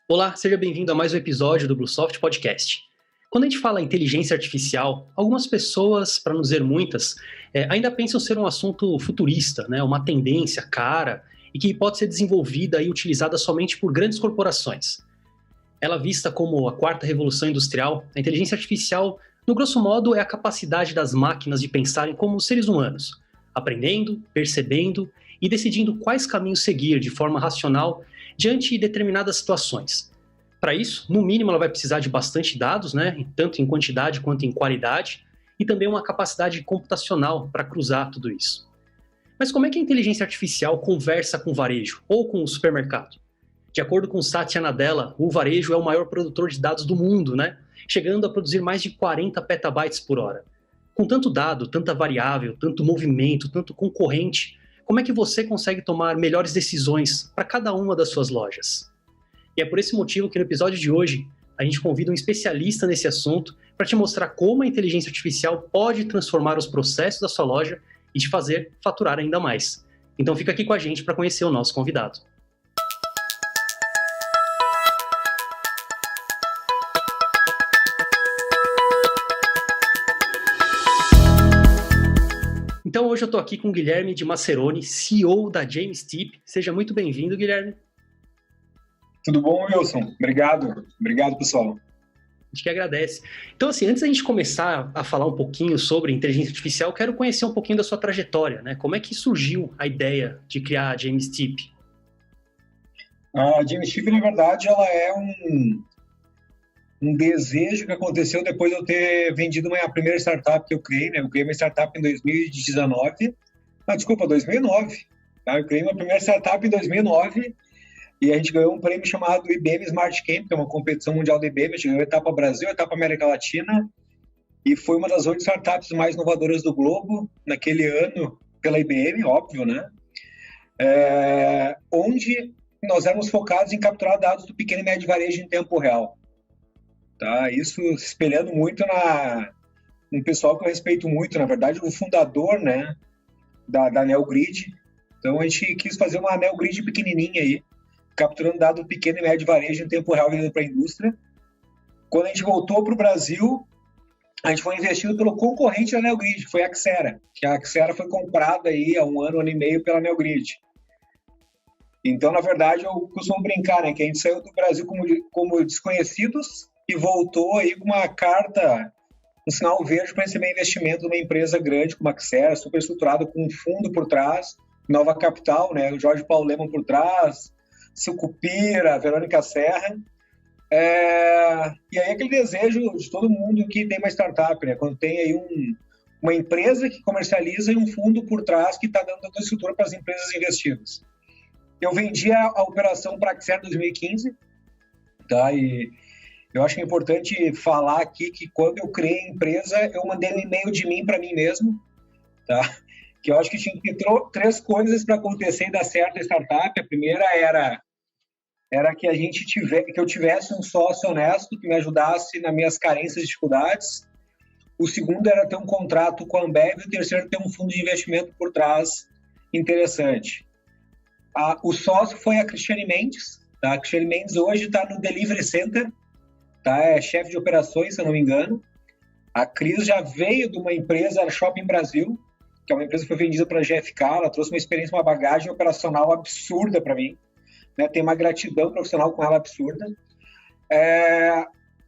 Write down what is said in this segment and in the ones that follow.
Olá, seja bem-vindo a mais um episódio do Bluesoft Podcast. Quando a gente fala inteligência artificial, algumas pessoas, para não dizer muitas, ainda pensam ser um assunto futurista, né? Uma tendência cara e que pode ser desenvolvida e utilizada somente por grandes corporações. Ela vista como a quarta revolução industrial, a inteligência artificial, no grosso modo, é a capacidade das máquinas de pensarem como seres humanos, aprendendo, percebendo e decidindo quais caminhos seguir de forma racional diante de determinadas situações. Para isso, no mínimo, ela vai precisar de bastante dados, né, tanto em quantidade quanto em qualidade, e também uma capacidade computacional para cruzar tudo isso. Mas como é que a inteligência artificial conversa com o varejo ou com o supermercado? De acordo com Satya Nadella, o varejo é o maior produtor de dados do mundo, né, chegando a produzir mais de 40 petabytes por hora. Com tanto dado, tanta variável, tanto movimento, tanto concorrente, como é que você consegue tomar melhores decisões para cada uma das suas lojas? E é por esse motivo que no episódio de hoje a gente convida um especialista nesse assunto para te mostrar como a inteligência artificial pode transformar os processos da sua loja e te fazer faturar ainda mais. Então fica aqui com a gente para conhecer o nosso convidado. Então hoje eu estou aqui com o Guilherme de Maceroni, CEO da James Tip. Seja muito bem-vindo, Guilherme. Tudo bom, Wilson? Obrigado, pessoal. A gente que agradece. Então, assim, antes da gente começar a falar um pouquinho sobre inteligência artificial, eu quero conhecer um pouquinho da sua trajetória, né? Como é que surgiu a ideia de criar a James Tip? A James Tip, na verdade, ela é um desejo que aconteceu depois de eu ter vendido a primeira startup que eu criei, né? Eu criei uma startup em 2019. 2009. Tá? Eu criei uma primeira startup em 2009 e a gente ganhou um prêmio chamado IBM Smart Camp, que é uma competição mundial da IBM. A gente ganhou a etapa Brasil, a etapa América Latina, e foi uma das 8 startups mais inovadoras do globo naquele ano pela IBM, óbvio, né? Onde nós éramos focados em capturar dados do pequeno e médio varejo em tempo real. Tá? Isso se espelhando muito num pessoal que eu respeito muito, na verdade, o fundador, né, da NeoGrid. Então, a gente quis fazer uma NeoGrid pequenininha aí, capturando dados do pequeno e médio varejo em tempo real vendendo para a indústria. Quando a gente voltou para o Brasil, a gente foi investido pelo concorrente da NeoGrid, que foi a Axera, que a Axera foi comprada aí há um ano e meio pela NeoGrid. Então, na verdade, eu costumo brincar, né, que a gente saiu do Brasil como desconhecidos e voltou aí com uma carta, um sinal verde para receber investimento de uma empresa grande como a Axera, super estruturada, com um fundo por trás, Nova Capital, né, o Jorge Paulo Lemann por trás, Sucupira, Verônica Serra. E aí aquele desejo de todo mundo que tem uma startup, né, quando tem aí uma empresa que comercializa e um fundo por trás que está dando toda a estrutura para as empresas investidas. Eu vendi a operação para a Axera em 2015, tá, e eu acho que é importante falar aqui que quando eu criei a empresa, eu mandei um e-mail de mim para mim mesmo, tá? Que eu acho que tinha que ter 3 coisas para acontecer e dar certo a startup. A primeira era que eu tivesse um sócio honesto que me ajudasse nas minhas carências e dificuldades. O segundo era ter um contrato com a Ambev. E o terceiro, ter um fundo de investimento por trás interessante. O sócio foi a Cristiane Mendes. Tá? A Cristiane Mendes hoje está no Delivery Center. Tá? É chefe de operações, se eu não me engano. A Cris já veio de uma empresa, a Shopping Brasil, que é uma empresa que foi vendida para a GFK. Ela trouxe uma experiência, uma bagagem operacional absurda para mim. Né? Tem uma gratidão profissional com ela absurda.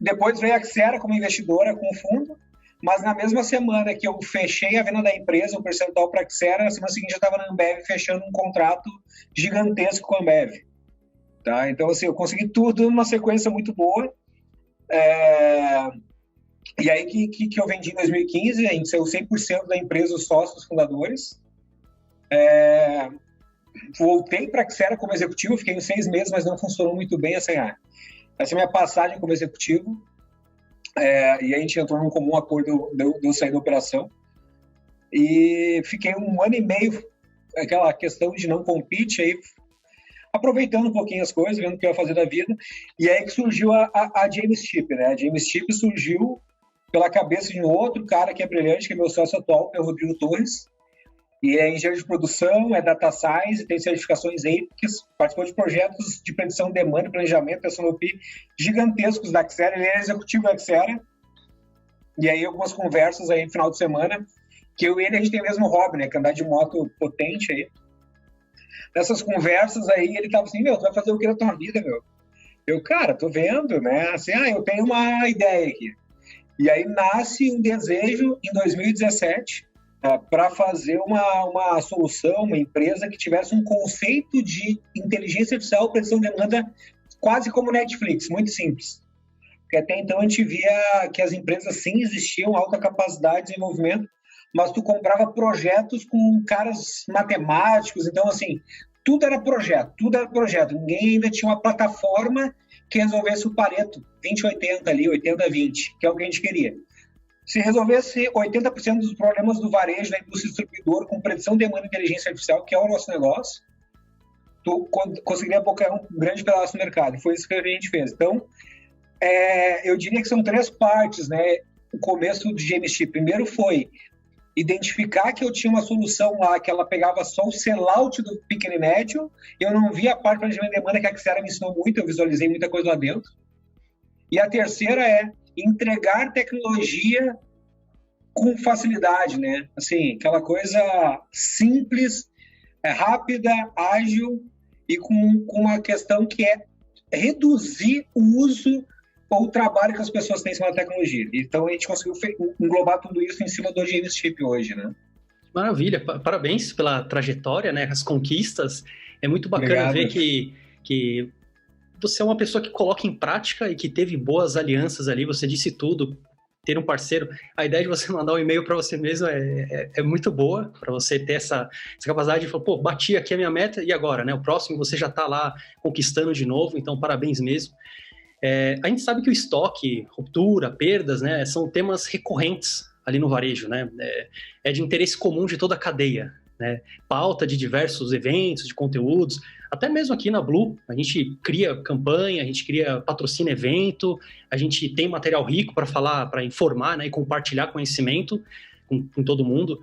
Depois veio a Axera como investidora com o fundo, mas na mesma semana que eu fechei a venda da empresa, um percentual para a Axera, na semana seguinte eu estava na Ambev fechando um contrato gigantesco com a Ambev. Tá? Então, assim, eu consegui tudo numa sequência muito boa. E aí que eu vendi em 2015, a gente saiu 100% da empresa, os sócios fundadores. Voltei para a Axera como executivo, fiquei uns 6 meses, mas não funcionou muito bem essa é a minha passagem como executivo. E a gente entrou num comum acordo de eu sair da operação. E fiquei 1 ano e meio, aquela questão de não compete, aí aproveitando um pouquinho as coisas, vendo o que eu ia fazer da vida. E aí que surgiu a James Tip, né? A James Tip surgiu pela cabeça de um outro cara que é brilhante, que é meu sócio atual, que é o Rodrigo Torres. E é engenheiro de produção, é data science, tem certificações APICS, participou de projetos de predição de demanda e planejamento, SNOP, gigantescos da Axera, ele era executivo da Axera. E aí algumas conversas aí no final de semana, que eu e ele, a gente tem o mesmo hobby, né, que é andar de moto potente aí. Nessas conversas aí, ele tava assim, tu vai fazer o que na tua vida, meu? Eu, cara, tô vendo, né, assim, eu tenho uma ideia aqui. E aí nasce um desejo em 2017 para fazer uma solução, uma empresa que tivesse um conceito de inteligência artificial, predição de demanda, quase como Netflix, muito simples. Porque até então a gente via que as empresas sim existiam, alta capacidade de desenvolvimento, mas tu comprava projetos com caras matemáticos, então assim, tudo era projeto. Ninguém ainda tinha uma plataforma que resolvesse o Pareto, 20-80 ali, 80-20, que é o que a gente queria. Se resolvesse 80% dos problemas do varejo da indústria distribuidora com predição de demanda e inteligência artificial, que é o nosso negócio, tu conseguiria bocar um grande pedaço do mercado. E foi isso que a gente fez. Então, eu diria que são 3 partes, né? O começo do GMST. Primeiro foi identificar que eu tinha uma solução lá que ela pegava só o sellout do pequeno e médio, eu não via a parte de planejamento de demanda, que a Axera me ensinou muito, eu visualizei muita coisa lá dentro. E a terceira é entregar tecnologia com facilidade, né? Assim, aquela coisa simples, rápida, ágil e com uma questão que é reduzir o uso ou o trabalho que as pessoas têm em cima da tecnologia. Então, a gente conseguiu englobar tudo isso em cima do GMS Chip hoje, né? Maravilha, parabéns pela trajetória, né? As conquistas. É muito bacana Obrigado. Ver que você é uma pessoa que coloca em prática e que teve boas alianças ali, você disse tudo, ter um parceiro. A ideia de você mandar um e-mail para você mesmo é muito boa, para você ter essa capacidade de falar, bati aqui a minha meta e agora, né? O próximo você já está lá conquistando de novo, então parabéns mesmo. A gente sabe que o estoque, ruptura, perdas, né, são temas recorrentes ali no varejo, né? É de interesse comum de toda a cadeia, né? Pauta de diversos eventos, de conteúdos, até mesmo aqui na Blue, a gente cria campanha, a gente cria patrocina evento, a gente tem material rico para falar, para informar, né, e compartilhar conhecimento com todo mundo.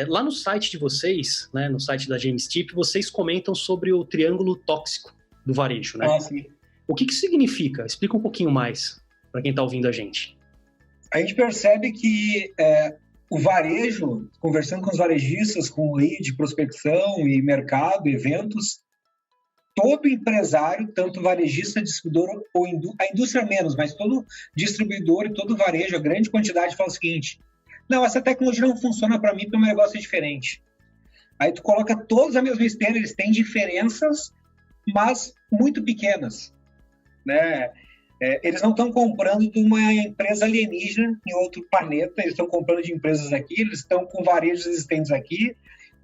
Lá no site de vocês, né, no site da James Tip, vocês comentam sobre o triângulo tóxico do varejo, né? Sim. O que significa? Explica um pouquinho mais para quem está ouvindo a gente. A gente percebe que o varejo, conversando com os varejistas, com lead, prospecção e mercado, eventos, todo empresário, tanto varejista, distribuidor, ou a indústria menos, mas todo distribuidor e todo varejo, a grande quantidade, fala o seguinte: não, essa tecnologia não funciona para mim porque o meu negócio é diferente. Aí tu coloca todos a mesma esteira, eles têm diferenças, mas muito pequenas, né? Eles não estão comprando de uma empresa alienígena em outro planeta, eles estão comprando de empresas aqui, eles estão com varejos existentes aqui,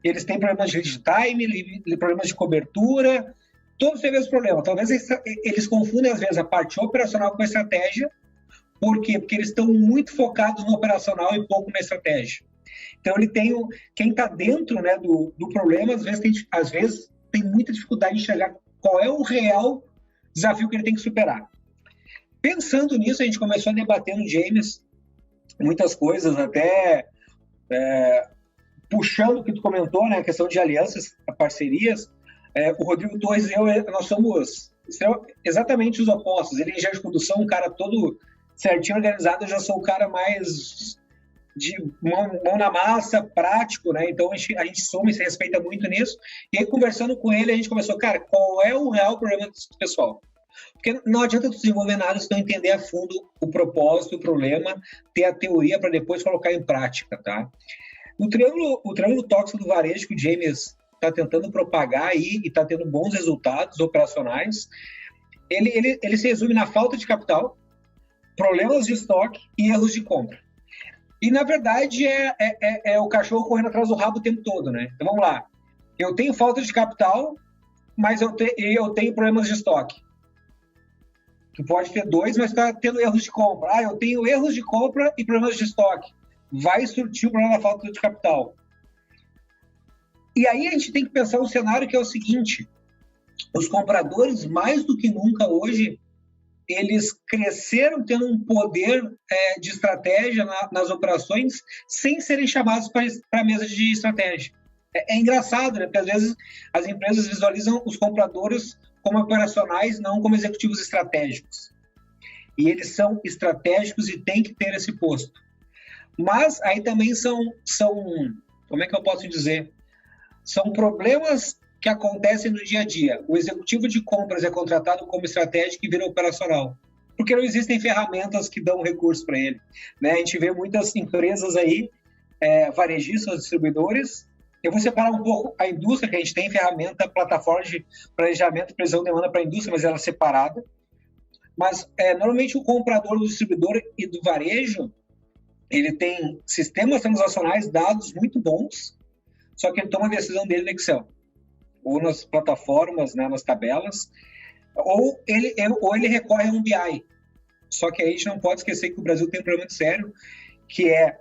eles têm problemas de lead time, problemas de cobertura, todos têm o mesmo problema. Talvez eles confundem, às vezes, a parte operacional com a estratégia. Por quê? Porque eles estão muito focados no operacional e pouco na estratégia. Então, quem está dentro, né, do problema, às vezes tem muita dificuldade de enxergar qual é o real desafio que ele tem que superar. Pensando nisso, a gente começou a debater no James muitas coisas, até puxando o que tu comentou, né, a questão de alianças, parcerias. O Rodrigo Torres e eu, nós somos exatamente os opostos. Ele é engenheiro de produção, um cara todo certinho, organizado. Eu já sou o cara mais de mão na massa, prático, né? Então a gente soma e se respeita muito nisso. E aí, conversando com ele, a gente começou, cara, qual é o real problema desse pessoal? Porque não adianta tu desenvolver nada se não entender a fundo o propósito, o problema, ter a teoria para depois colocar em prática, tá? O triângulo tóxico do varejo que o James está tentando propagar aí e está tendo bons resultados operacionais, ele se resume na falta de capital, problemas de estoque e erros de compra. E, na verdade, é o cachorro correndo atrás do rabo o tempo todo, né? Então, vamos lá. Eu tenho falta de capital, mas eu tenho problemas de estoque. Tu pode ter 2, mas está tendo erros de compra. Eu tenho erros de compra e problemas de estoque. Vai surtir o problema da falta de capital. E aí a gente tem que pensar um cenário que é o seguinte: os compradores, mais do que nunca hoje, eles cresceram tendo um poder de estratégia nas operações sem serem chamados para a mesa de estratégia. É engraçado, né? Porque às vezes as empresas visualizam os compradores como operacionais, não como executivos estratégicos. E eles são estratégicos e têm que ter esse posto. Mas aí também são, como é que eu posso dizer? São problemas que acontecem no dia a dia. O executivo de compras é contratado como estratégico e vira operacional, porque não existem ferramentas que dão recurso para ele, né? A gente vê muitas empresas aí, varejistas, distribuidores. Eu vou separar um pouco a indústria, que a gente tem ferramenta, plataforma de planejamento, previsão de demanda para a indústria, mas ela é separada. Mas, normalmente, o comprador do distribuidor e do varejo, ele tem sistemas transacionais, dados muito bons, só que ele toma a decisão dele no Excel, ou nas plataformas, né, nas tabelas, ou ele recorre a um BI. Só que aí a gente não pode esquecer que o Brasil tem um problema muito sério, que é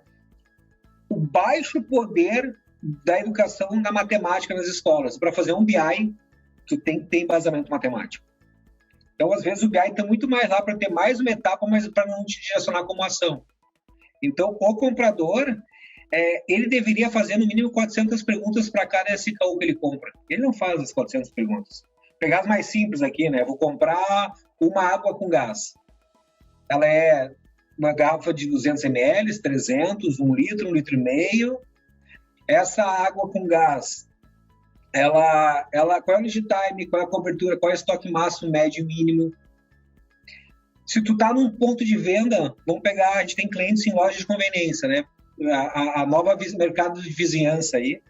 o baixo poder da educação da matemática nas escolas. Para fazer um BI, tu tem que ter embasamento matemático. Então, às vezes, o BI está muito mais lá para ter mais uma etapa, mas para não te direcionar como ação. Então, o comprador, ele deveria fazer no mínimo 400 perguntas para cada SKU que ele compra. Ele não faz as 400 perguntas. Vou pegar as mais simples aqui, né? Vou comprar uma água com gás. Ela é uma garrafa de 200 ml, 300, 1 litro, 1,5 litro. Essa água com gás, qual é o lead time, qual é a cobertura, qual é o estoque máximo, médio e mínimo. Se tu tá num ponto de venda, vamos pegar, a gente tem clientes em lojas de conveniência, né? A nova mercado de vizinhança aí,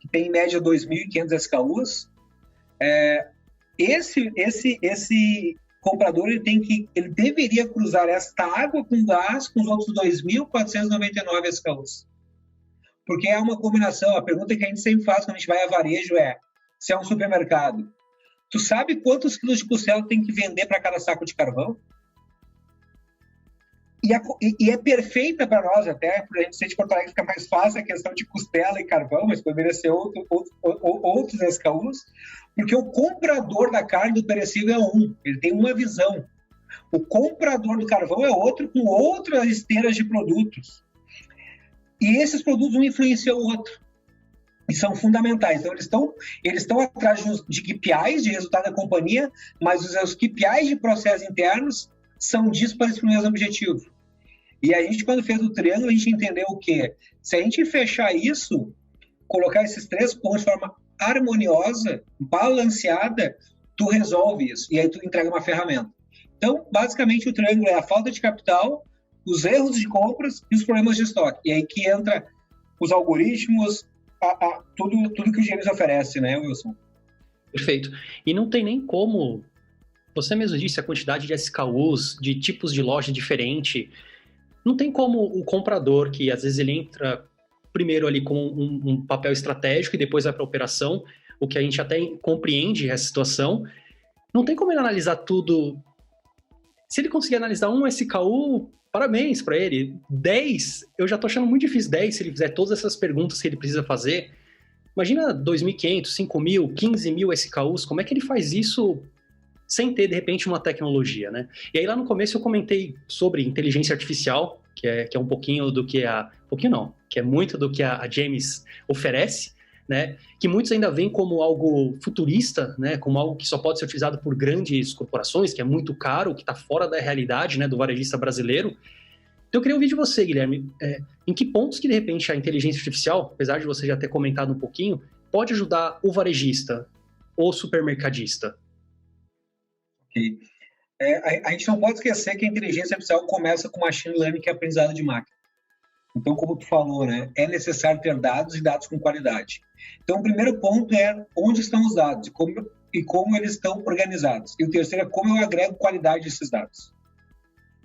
que tem em média 2.500 SKUs. Esse comprador, ele deveria cruzar esta água com gás com os outros 2.499 SKUs. Porque é uma combinação. A pergunta que a gente sempre faz quando a gente vai a varejo se é um supermercado. Tu sabe quantos quilos de costela tem que vender para cada saco de carvão? E é perfeita para nós, até para a gente ser de Porto Alegre, fica mais fácil a questão de costela e carvão, mas poderia ser outros SKUs, porque o comprador da carne do perecível é um, ele tem uma visão. O comprador do carvão é outro, com outras esteiras de produtos. E esses produtos um influenciam o outro. E são fundamentais. Então, eles estão atrás de KPIs, de resultado da companhia, mas os KPIs de processos internos são díspares para o mesmo objetivo. E a gente, quando fez o triângulo, a gente entendeu o quê? Se a gente fechar isso, colocar esses 3 pontos de forma harmoniosa, balanceada, tu resolve isso. E aí tu entrega uma ferramenta. Então, basicamente, o triângulo é a falta de capital, os erros de compras e os problemas de estoque. E aí que entra os algoritmos, tudo que o Gênesis oferece, né, Wilson? Perfeito. E não tem nem como, você mesmo disse, a quantidade de SKUs, de tipos de loja diferente, não tem como o comprador, que às vezes ele entra primeiro ali com um papel estratégico e depois vai para a operação, o que a gente até compreende essa situação, não tem como ele analisar tudo. Se ele conseguir analisar um SKU, parabéns para ele. 10, eu já tô achando muito difícil 10, se ele fizer todas essas perguntas que ele precisa fazer. Imagina 2.500, 5.000, 15.000 SKUs, como é que ele faz isso sem ter, de repente, uma tecnologia, né? E aí lá no começo eu comentei sobre inteligência artificial, que é um pouquinho do que que é muito do que a James oferece, né? Que muitos ainda veem como algo futurista, né? Como algo que só pode ser utilizado por grandes corporações, que é muito caro, que está fora da realidade, né, do varejista brasileiro. Então eu queria ouvir de você, Guilherme, em que pontos que, de repente, a inteligência artificial, apesar de você já ter comentado um pouquinho, pode ajudar o varejista, o supermercadista? Ok. A gente não pode esquecer que a inteligência artificial começa com machine learning, que é aprendizado de máquina. Então, como tu falou, né, é necessário ter dados e dados com qualidade. Então, o primeiro ponto é onde estão os dados e como eles estão organizados. E o terceiro é como eu agrego qualidade desses dados.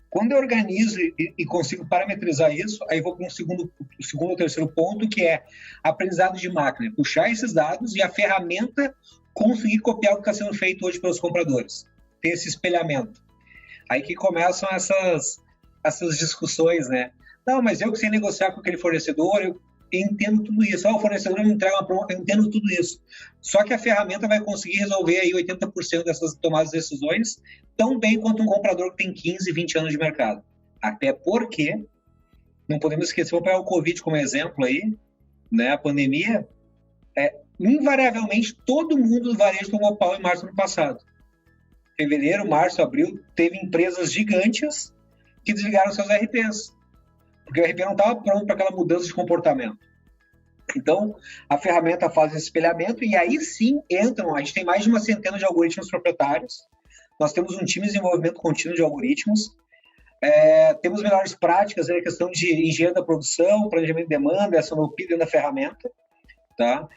Quando eu organizo e consigo parametrizar isso, aí vou para o segundo ou terceiro ponto, que é aprendizado de máquina. Puxar esses dados e a ferramenta conseguir copiar o que está sendo feito hoje pelos compradores. Ter esse espelhamento. Aí que começam essas discussões, né? Não, mas eu que sei negociar com aquele fornecedor, eu entendo tudo isso. O fornecedor me entrega uma promoção, eu entendo tudo isso. Só que a ferramenta vai conseguir resolver aí 80% dessas tomadas de decisões tão bem quanto um comprador que tem 15, 20 anos de mercado. Até porque, não podemos esquecer, vou pegar o Covid como exemplo aí, né, a pandemia, invariavelmente, todo mundo do varejo tomou pau em março do ano passado. Fevereiro, março, abril, teve empresas gigantes que desligaram seus RPs, porque o RP não estava pronto para aquela mudança de comportamento. Então, a ferramenta faz esse espelhamento e aí sim entram, a gente tem mais de uma centena de algoritmos proprietários, nós temos um time de desenvolvimento contínuo de algoritmos, temos melhores práticas na questão de engenharia da produção, planejamento de demanda, essa no dentro da ferramenta, tá?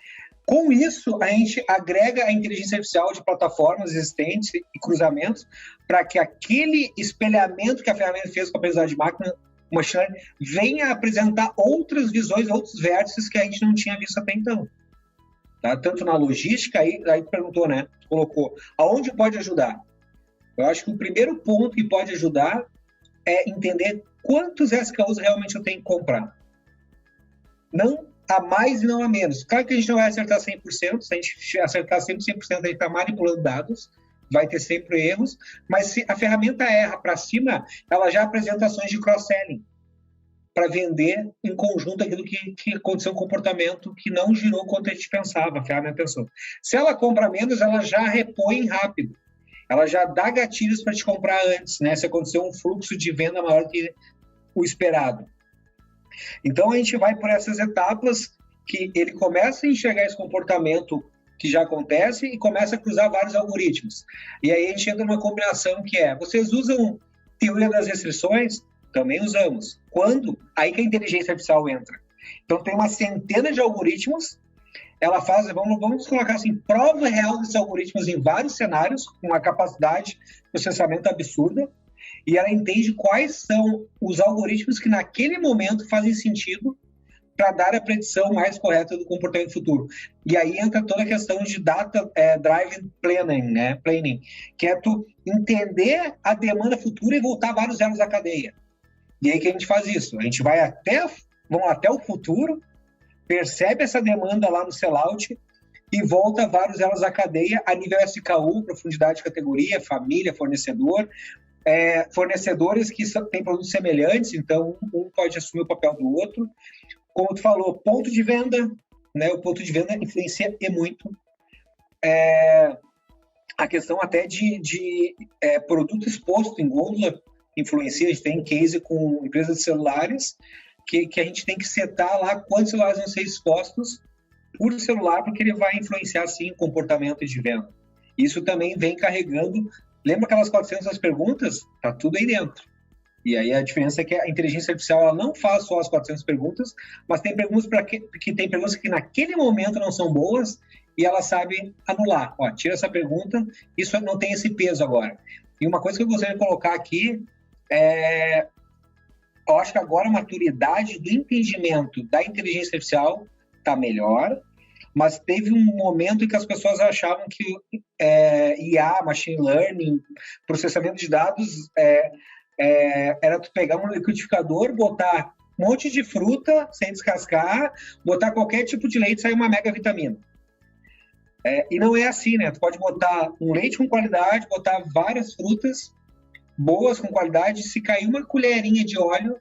Com isso, a gente agrega a inteligência artificial de plataformas existentes e cruzamentos para que aquele espelhamento que a ferramenta fez com a aprendizagem de máquina, o machine learning, venha apresentar outras visões, outros vértices que a gente não tinha visto até então. Tá? Tanto na logística, aí perguntou, né? Colocou, aonde pode ajudar? Eu acho que o primeiro ponto que pode ajudar é entender quantos SKUs realmente eu tenho que comprar. Não a mais e não a menos. Claro que a gente não vai acertar 100%, se a gente acertar 100%, a gente está manipulando dados, vai ter sempre erros, mas se a ferramenta erra para cima, ela já apresenta ações de cross-selling para vender em conjunto aquilo que aconteceu, um comportamento que não girou quanto a gente pensava, a ferramenta pensou. Se ela compra menos, ela já repõe rápido. Ela já dá gatilhos para te comprar antes, né? Se aconteceu um fluxo de venda maior que o esperado. Então, a gente vai por essas etapas que ele começa a enxergar esse comportamento que já acontece e começa a cruzar vários algoritmos. E aí a gente entra numa combinação que vocês usam teoria das restrições? Também usamos. Quando? Aí que a inteligência artificial entra. Então, tem uma centena de algoritmos, ela faz, vamos colocar assim, prova real desses algoritmos em vários cenários, com uma capacidade de processamento absurda, e ela entende quais são os algoritmos que naquele momento fazem sentido para dar a predição mais correta do comportamento futuro. E aí entra toda a questão de Data Driven Planning, né? Planning, que é tu entender a demanda futura e voltar vários zeros da cadeia. E aí que a gente faz isso? A gente vai vamos até o futuro, percebe essa demanda lá no sellout e volta vários zeros da cadeia a nível SKU, profundidade de categoria, família, fornecedor, fornecedores que têm produtos semelhantes, então um pode assumir o papel do outro. Como tu falou, ponto de venda, né? O ponto de venda influencia e muito. A questão até de produto exposto em gôndola influencia. A gente tem case com empresas de celulares que a gente tem que setar lá quantos celulares vão ser expostos por celular, porque ele vai influenciar, sim, o comportamento de venda. Isso também vem carregando. Lembra aquelas 400 perguntas? Tá tudo aí dentro. E aí a diferença é que a inteligência artificial ela não faz só as 400 perguntas, mas tem perguntas tem perguntas que naquele momento não são boas e ela sabe anular. Ó, tira essa pergunta, isso não tem esse peso agora. E uma coisa que eu gostaria de colocar aqui eu acho que agora a maturidade do entendimento da inteligência artificial está melhor, mas teve um momento em que as pessoas achavam que IA, machine learning, processamento de dados era tu pegar um liquidificador, botar um monte de fruta sem descascar, botar qualquer tipo de leite e sair uma mega vitamina. E não é assim, né? Tu pode botar um leite com qualidade, botar várias frutas boas com qualidade, se cair uma colherinha de óleo,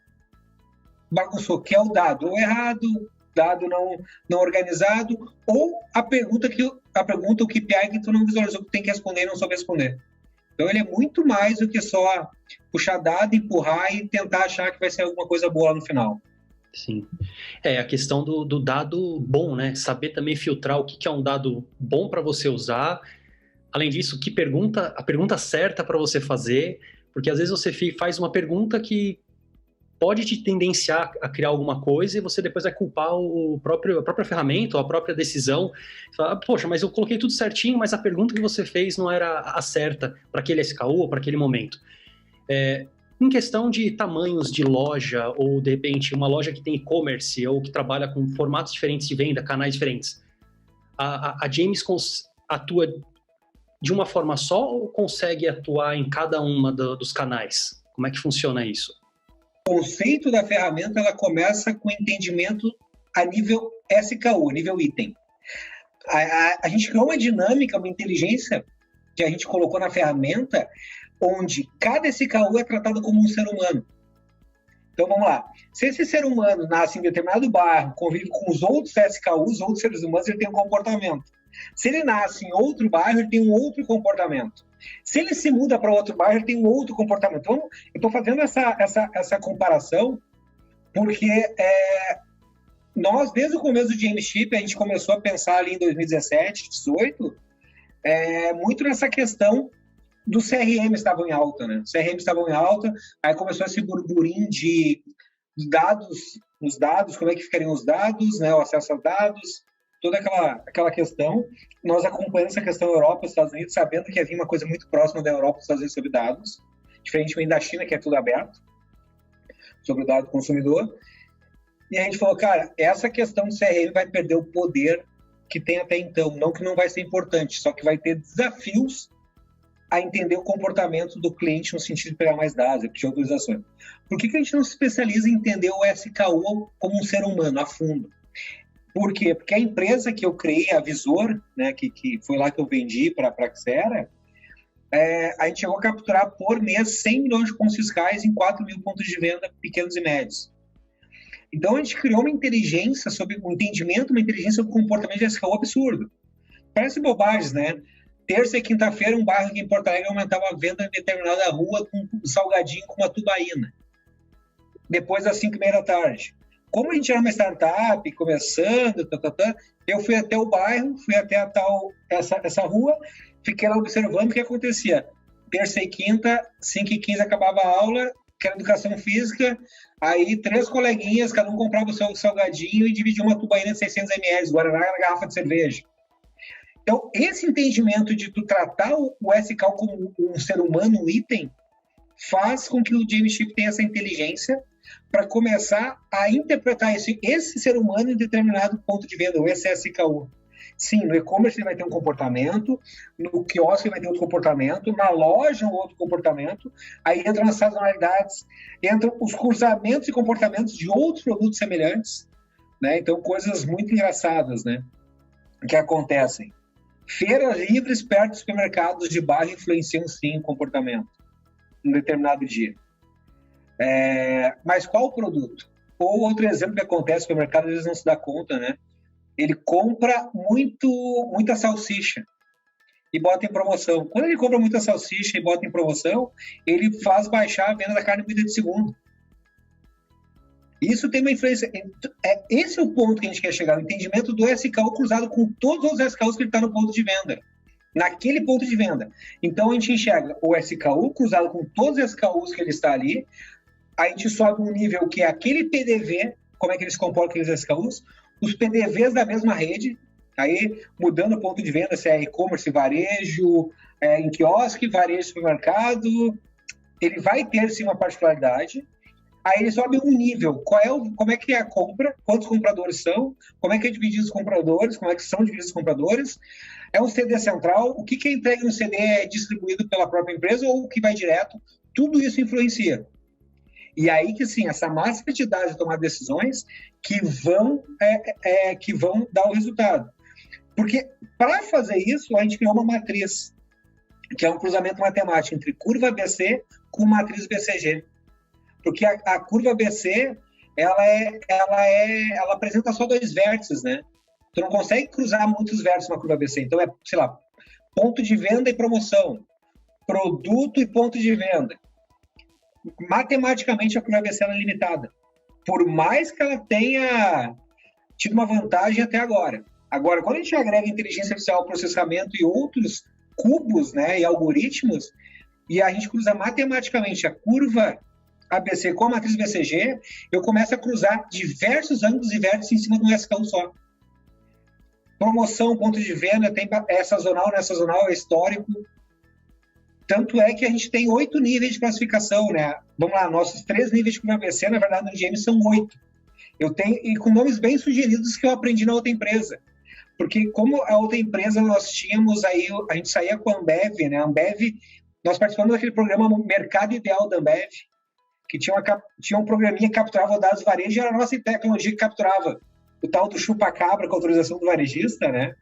bagunçou, que é o dado ou errado, dado não organizado, ou a pergunta, o KPI que tu não visualizou, que tu tem que responder e não soube responder. Então, ele é muito mais do que só puxar dado, empurrar e tentar achar que vai ser alguma coisa boa no final. Sim. A questão do dado bom, né? Saber também filtrar o que é um dado bom para você usar. Além disso, a pergunta certa para você fazer, porque às vezes você faz uma pergunta que pode te tendenciar a criar alguma coisa e você depois vai culpar a própria ferramenta ou a própria decisão. Você fala, poxa, mas eu coloquei tudo certinho, mas a pergunta que você fez não era a certa para aquele SKU ou para aquele momento. Em questão de tamanhos de loja, ou de repente uma loja que tem e-commerce ou que trabalha com formatos diferentes de venda, canais diferentes, a James atua de uma forma só ou consegue atuar em cada uma dos canais? Como é que funciona isso? O conceito da ferramenta ela começa com entendimento a nível SKU, nível item. A gente criou uma dinâmica, uma inteligência que a gente colocou na ferramenta, onde cada SKU é tratado como um ser humano. Então, vamos lá. Se esse ser humano nasce em determinado bairro, convive com os outros SKUs, outros seres humanos, ele tem um comportamento. Se ele nasce em outro bairro, ele tem um outro comportamento. Se ele se muda para outro bairro, ele tem um outro comportamento. Então, eu estou fazendo essa comparação porque nós, desde o começo do GameShip, a gente começou a pensar ali em 2017, 2018, muito nessa questão do CRM estavam em alta, né? Os CRM estavam em alta, aí começou esse burburinho de os dados, como é que ficariam os dados, né? O acesso aos dados, toda aquela questão. Nós acompanhando essa questão Europa, Estados Unidos, sabendo que havia uma coisa muito próxima da Europa e Estados Unidos sobre dados, diferentemente da China, que é tudo aberto, sobre o dado do consumidor. E a gente falou, cara, essa questão do CRM vai perder o poder que tem até então. Não que não vai ser importante, só que vai ter desafios a entender o comportamento do cliente no sentido de pegar mais dados, pedir autorizações. Por que a gente não se especializa em entender o SKU como um ser humano, a fundo? Por quê? Porque a empresa que eu criei, a Visor, né, que foi lá que eu vendi para a Xera, a gente chegou a capturar por mês 100 milhões de pontos fiscais em 4 mil pontos de venda pequenos e médios. Então, a gente criou uma inteligência sobre o entendimento, uma inteligência sobre o comportamento de SKU absurdo. Parece bobagens, né? Terça e quinta-feira, um bairro aqui em Porto Alegre aumentava a venda em determinada rua com um salgadinho com uma tubaína. Depois das 5h30 da tarde. Como a gente era uma startup, começando, eu fui até o bairro, fui até essa rua, fiquei lá observando o que acontecia. Terça e quinta, 5h15 acabava a aula, que era educação física, aí 3 coleguinhas, cada um comprava o seu salgadinho e dividia uma tubaína de 600 ml, Guaraná na garrafa de cerveja. Então, esse entendimento de tu tratar o SKU como um ser humano, um item, faz com que o GameShip tenha essa inteligência para começar a interpretar esse ser humano em determinado ponto de venda, o SKU. Sim, no e-commerce ele vai ter um comportamento, no quiosque ele vai ter outro comportamento, na loja um outro comportamento, aí entram as sazonalidades, entram os cruzamentos e comportamentos de outros produtos semelhantes, né? Então, coisas muito engraçadas, né, que acontecem. Feiras livres perto dos supermercados de bairro influenciam sim o comportamento em um determinado dia. Mas qual o produto? Ou outro exemplo que acontece no supermercado, às vezes não se dá conta, né? Ele compra muita salsicha e bota em promoção. Quando ele compra muita salsicha e bota em promoção, ele faz baixar a venda da carne moída de segundo. Isso tem uma influência. Esse é o ponto que a gente quer chegar, o entendimento do SKU cruzado com todos os SKUs que ele está no ponto de venda. Naquele ponto de venda. Então, a gente enxerga o SKU cruzado com todos os SKUs que ele está ali, a gente sobe um nível que é aquele PDV, como é que eles comportam aqueles SKUs, os PDVs da mesma rede, aí mudando o ponto de venda, se é e-commerce, varejo, em quiosque, varejo, supermercado, ele vai ter sim uma particularidade. Aí ele sobe um nível, como é que é a compra, quantos compradores são, como é que é dividido os compradores, como é que são divididos os compradores, é um CD central, o que é entregue no CD é distribuído pela própria empresa ou o que vai direto, tudo isso influencia. E aí que sim, essa máxima de dados de tomar decisões que vão dar o resultado. Porque para fazer isso, a gente criou uma matriz, que é um cruzamento matemático entre curva ABC com matriz BCG. Porque a curva ABC, ela apresenta só 2 vértices, né? Tu não consegue cruzar muitos vértices na curva ABC. Então, sei lá, ponto de venda e promoção, produto e ponto de venda. Matematicamente, a curva ABC é limitada. Por mais que ela tenha tido uma vantagem até agora. Agora, quando a gente agrega inteligência artificial, processamento e outros cubos, né, e algoritmos, e a gente cruza matematicamente a curva ABC com a matriz BCG, eu começo a cruzar diversos ângulos e vértices em cima de um SKU só. Promoção, ponto de venda, é sazonal, não é sazonal, é histórico. Tanto é que a gente tem 8 níveis de classificação, né? Vamos lá, nossos 3 níveis de curva ABC, na verdade, no GM são 8. Eu tenho, e com nomes bem sugeridos que eu aprendi na outra empresa. Porque como a outra empresa nós tínhamos aí, a gente saía com a Ambev, né? A Ambev, nós participamos daquele programa Mercado Ideal da Ambev, que tinha um programinha que capturava dados do varejo, e era a nossa tecnologia que capturava o tal do chupa-cabra com autorização do varejista, né?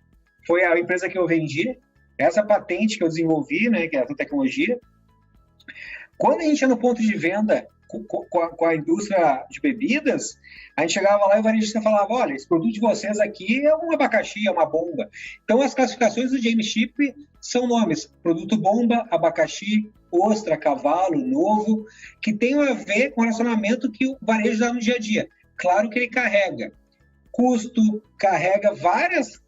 Foi a empresa que eu vendi, essa patente que eu desenvolvi, né, que é essa tecnologia. Quando a gente ia no ponto de venda com a indústria de bebidas, a gente chegava lá e o varejista falava, olha, esse produto de vocês aqui é um abacaxi, é uma bomba. Então, as classificações do James Chip são nomes, produto bomba, abacaxi, ostra, cavalo, novo, que tem a ver com o relacionamento que o varejo dá no dia a dia. Claro que ele carrega custo, carrega vários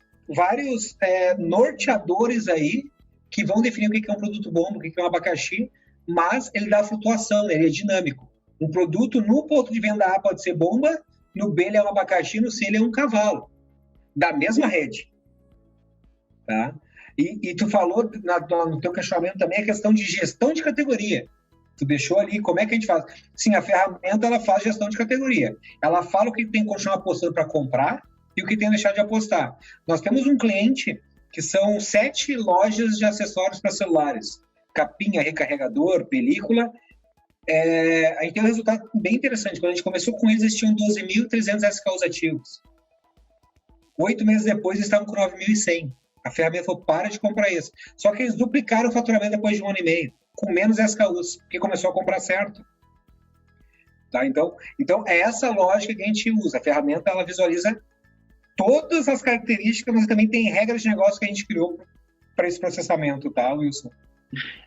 norteadores aí que vão definir o que é um produto bomba, o que é um abacaxi, mas ele dá flutuação, ele é dinâmico. Um produto no ponto de venda A pode ser bomba, no B ele é um abacaxi, no C ele é um cavalo, da mesma rede. Tá? E tu falou no teu questionamento também a questão de gestão de categoria. Tu deixou ali, como é que a gente faz? Sim, a ferramenta ela faz gestão de categoria. Ela fala o que tem que continuar apostando para comprar e o que tem que deixar de apostar. Nós temos um cliente que são 7 lojas de acessórios para celulares. Capinha, recarregador, película. A gente tem um resultado bem interessante. Quando a gente começou com eles, eles tinham 12.300 SKUs ativos. 8 meses depois, eles estavam com 9.100. A ferramenta falou, para de comprar isso. Só que eles duplicaram o faturamento depois de 1 ano e meio, com menos SKUs, porque começou a comprar certo. Tá? Então, é essa lógica que a gente usa. A ferramenta, ela visualiza todas as características, mas também tem regras de negócio que a gente criou para esse processamento, tá, Wilson?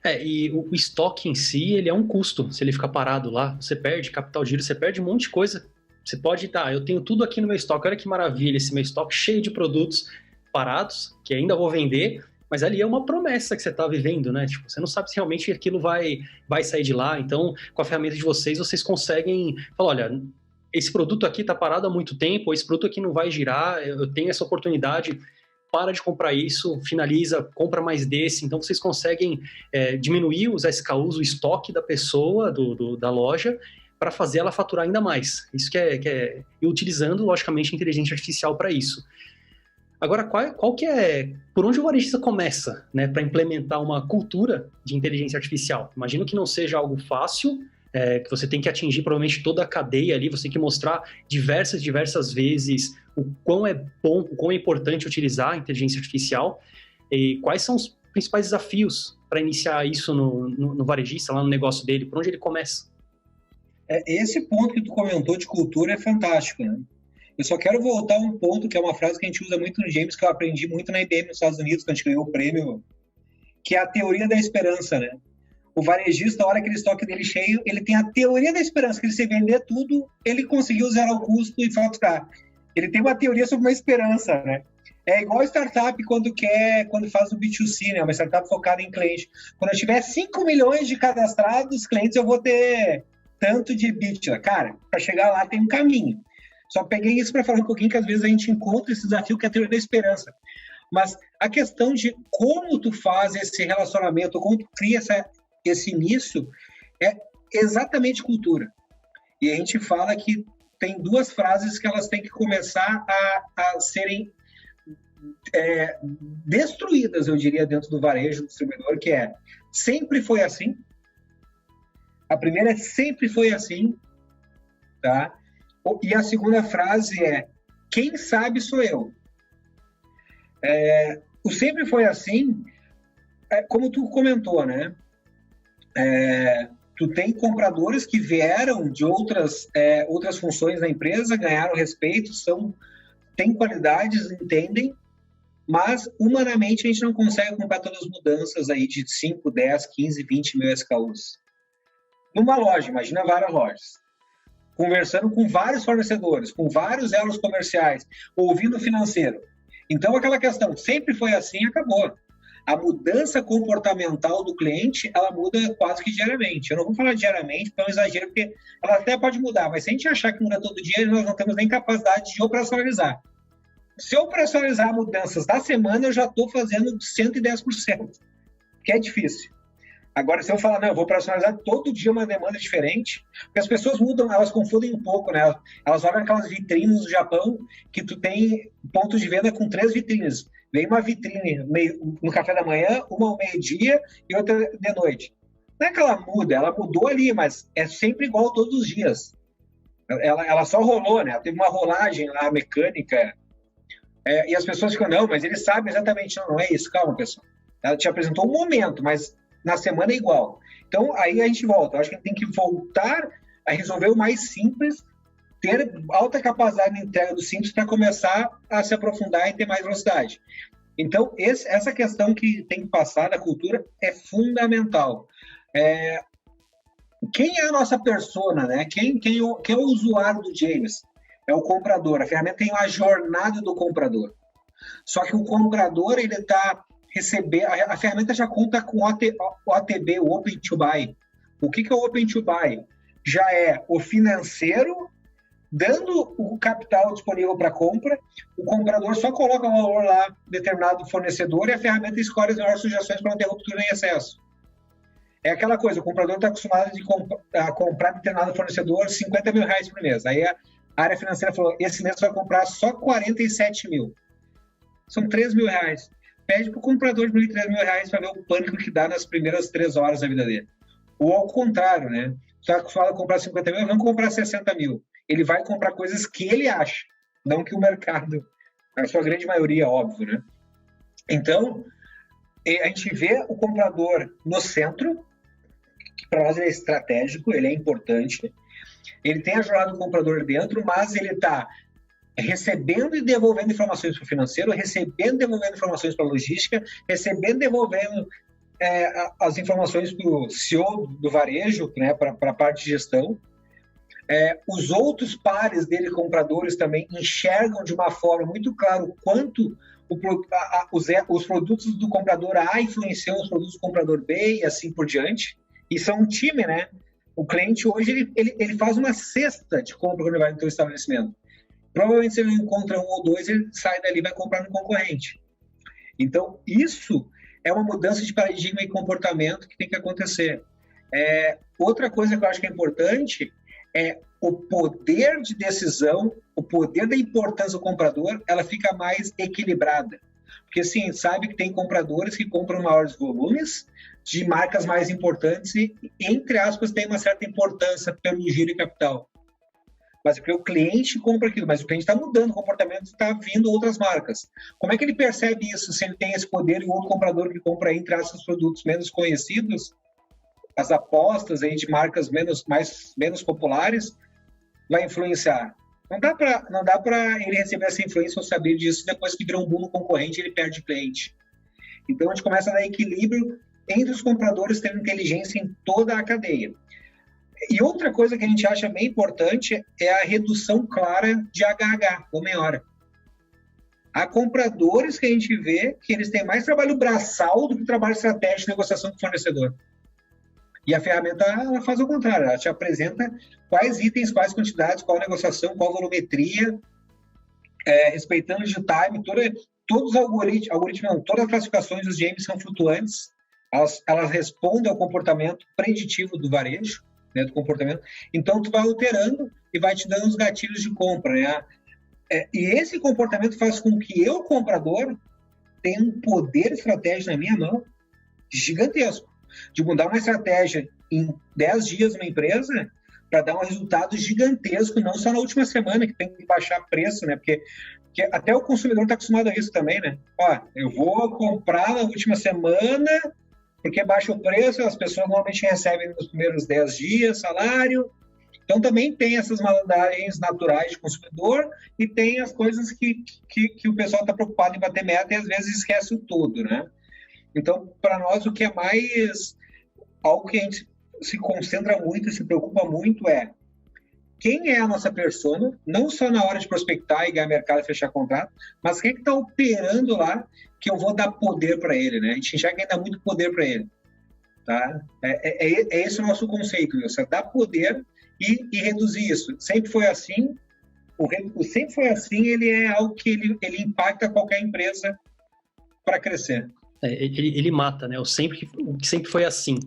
E o estoque em si, ele é um custo. Se ele ficar parado lá, você perde capital de giro, você perde um monte de coisa. Você pode, eu tenho tudo aqui no meu estoque, olha que maravilha, esse meu estoque cheio de produtos parados, que ainda vou vender, mas ali é uma promessa que você está vivendo, né? Tipo, você não sabe se realmente aquilo vai sair de lá. Então, com a ferramenta de vocês conseguem falar, olha, esse produto aqui está parado há muito tempo, ou esse produto aqui não vai girar, eu tenho essa oportunidade, para de comprar isso, finaliza, compra mais desse. Então, vocês conseguem diminuir os SKUs, o estoque da pessoa, da loja, para fazer ela faturar ainda mais. Isso e utilizando, logicamente, a inteligência artificial para isso. Agora, qual que por onde o varejista começa, né, para implementar uma cultura de inteligência artificial? Imagino que não seja algo fácil, que você tem que atingir provavelmente toda a cadeia ali, você tem que mostrar diversas vezes o quão é bom, o quão é importante utilizar a inteligência artificial e quais são os principais desafios para iniciar isso no varejista, lá no negócio dele, por onde ele começa? Esse ponto que tu comentou de cultura é fantástico, né? Eu só quero voltar a um ponto que é uma frase que a gente usa muito no James, que eu aprendi muito na IBM nos Estados Unidos, quando a gente ganhou o prêmio, que é a teoria da esperança, né? O varejista, a hora que ele estoque dele cheio, ele tem a teoria da esperança, que se vender tudo, ele conseguiu zerar o custo e faturar. Ele tem uma teoria sobre uma esperança, né? É igual a startup quando faz o B2C, né? Uma startup focada em cliente. Quando eu tiver 5 milhões de cadastrados clientes, eu vou ter tanto de EBITDA. Cara, para chegar lá tem um caminho. Só peguei isso para falar um pouquinho que às vezes a gente encontra esse desafio que é a teoria da esperança. Mas a questão de como tu faz esse relacionamento, como tu cria esse início, é exatamente cultura. E a gente fala que tem 2 frases que elas têm que começar a serem destruídas, eu diria, dentro do varejo do distribuidor, que é sempre foi assim. A primeira é sempre foi assim, tá? E a segunda frase é quem sabe sou eu. O sempre foi assim, como tu comentou, né? Tu tem compradores que vieram de outras funções da empresa, ganharam respeito, têm qualidades, entendem, mas humanamente a gente não consegue comprar todas as mudanças aí de 5, 10, 15, 20 mil SKUs. Numa loja, imagina várias lojas, conversando com vários fornecedores, com vários elos comerciais, ouvindo o financeiro. Então, aquela questão, sempre foi assim, acabou. A mudança comportamental do cliente, ela muda quase que diariamente. Eu não vou falar diariamente, porque é um exagero, porque ela até pode mudar, mas se a gente achar que muda todo dia, nós não temos nem capacidade de operacionalizar. Se eu operacionalizar mudanças da semana, eu já estou fazendo 110%, que é difícil. Agora, se eu falar, não, eu vou operacionalizar todo dia uma demanda diferente, porque as pessoas mudam, elas confundem um pouco, né? Elas olham aquelas vitrines do Japão, que tu tem pontos de venda com 3 vitrines. Vem uma vitrine no café da manhã, uma ao meio-dia e outra de noite. Não é que ela muda, ela mudou ali, mas é sempre igual todos os dias. Ela só rolou, né? Ela teve uma rolagem lá, mecânica, e as pessoas ficam, não, mas ele sabe exatamente, não é isso, calma, pessoal. Ela te apresentou um momento, mas na semana é igual. Então, aí a gente volta. Eu acho que a gente tem que voltar a resolver o mais simples, ter alta capacidade de entrega do simples para começar a se aprofundar e ter mais velocidade. Então, essa questão que tem que passar da cultura é fundamental. Quem é a nossa persona, né? Quem é o usuário do James? É o comprador. A ferramenta tem uma jornada do comprador. Só que o comprador, ele está recebendo... A ferramenta já conta com o OTB, o Open to Buy. O que é o Open to Buy? Já é o financeiro dando o capital disponível para compra, o comprador só coloca o valor lá, determinado fornecedor, e a ferramenta escolhe as melhores sugestões para não ter ruptura nem excesso. É aquela coisa, o comprador está acostumado a comprar determinado fornecedor R$50 mil por mês. Aí a área financeira falou, esse mês vai comprar só 47 mil. São R$3 mil. Pede para o comprador diminuir R$3 mil para ver o pânico que dá nas primeiras 3 horas da vida dele. Ou ao contrário, né? Você está acostumado a comprar 50 mil, vamos comprar 60 mil. Ele vai comprar coisas que ele acha, não que o mercado, a sua grande maioria, óbvio, né? Então, a gente vê o comprador no centro, que para nós ele é estratégico, ele é importante, ele tem a jornada do comprador dentro, mas ele está recebendo e devolvendo informações para o financeiro, recebendo e devolvendo informações para a logística, recebendo e devolvendo as informações para o CEO do varejo, né, para a parte de gestão. Os outros pares dele, compradores, também enxergam de uma forma muito clara o quanto os produtos do comprador A influenciam os produtos do comprador B e assim por diante. Isso é um time, né? O cliente hoje ele faz uma cesta de compra quando ele vai no seu estabelecimento. Provavelmente se ele encontra um ou dois, ele sai dali e vai comprar no concorrente. Então, isso é uma mudança de paradigma e comportamento que tem que acontecer. Outra coisa que eu acho que é importante é o poder de decisão, o poder da importância do comprador, ela fica mais equilibrada. Porque, sim, sabe que tem compradores que compram maiores volumes de marcas mais importantes e, entre aspas, tem uma certa importância pelo giro de capital. Mas porque o cliente compra aquilo, mas o cliente está mudando o comportamento, está vindo outras marcas. Como é que ele percebe isso se ele tem esse poder e o outro comprador que compra, entre aspas, produtos menos conhecidos, as apostas aí de marcas menos populares, vai influenciar? Não dá para ele receber essa influência ou saber disso depois que vira um boom no concorrente, ele perde cliente. Então a gente começa a dar equilíbrio entre os compradores, tendo inteligência em toda a cadeia. E outra coisa que a gente acha bem importante é a redução clara de HH, ou meia-hora. Há compradores que a gente vê que eles têm mais trabalho braçal do que trabalho estratégico de negociação com o fornecedor. E a ferramenta ela faz o contrário, ela te apresenta quais itens, quais quantidades, qual negociação, qual volumetria, respeitando o time, todos os algoritmos, todas as classificações dos GMs são flutuantes, elas respondem ao comportamento preditivo do varejo, né, do comportamento, então tu vai alterando e vai te dando os gatilhos de compra, né? E esse comportamento faz com que eu, comprador, tenha um poder estratégico na minha mão gigantesco, de mudar uma estratégia em 10 dias numa empresa para dar um resultado gigantesco, não só na última semana, que tem que baixar preço, né? Porque até o consumidor está acostumado a isso também, né? Eu vou comprar na última semana, porque baixa o preço, as pessoas normalmente recebem nos primeiros 10 dias salário. Então também tem essas malandragens naturais de consumidor e tem as coisas que o pessoal está preocupado em bater meta e às vezes esquece o todo, né? Então, para nós, o que é mais... algo que a gente se concentra muito e se preocupa muito é quem é a nossa persona, não só na hora de prospectar e ganhar mercado e fechar contrato, mas quem é que está operando lá que eu vou dar poder para ele, né? A gente enxerga ainda muito poder para ele, tá? É esse o nosso conceito, você dar poder e reduzir isso. Sempre foi assim, sempre foi assim, ele é algo que ele impacta qualquer empresa para crescer. Ele mata, né? O que sempre foi assim.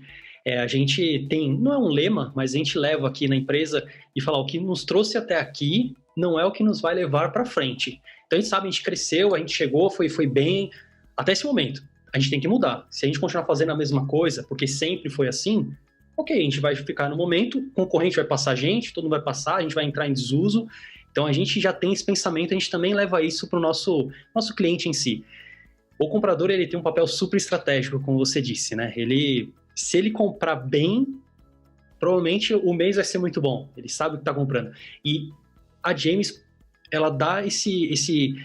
A gente tem, não é um lema, mas a gente leva aqui na empresa e fala o que nos trouxe até aqui não é o que nos vai levar para frente. Então a gente sabe, a gente cresceu, a gente chegou, foi bem até esse momento. A gente tem que mudar. Se a gente continuar fazendo a mesma coisa, porque sempre foi assim, ok, a gente vai ficar no momento, o concorrente vai passar a gente, todo mundo vai passar, a gente vai entrar em desuso. Então a gente já tem esse pensamento, a gente também leva isso para o nosso cliente em si. O comprador, ele tem um papel super estratégico, como você disse, né? Se ele comprar bem, provavelmente o mês vai ser muito bom, ele sabe o que está comprando. E a James, ela dá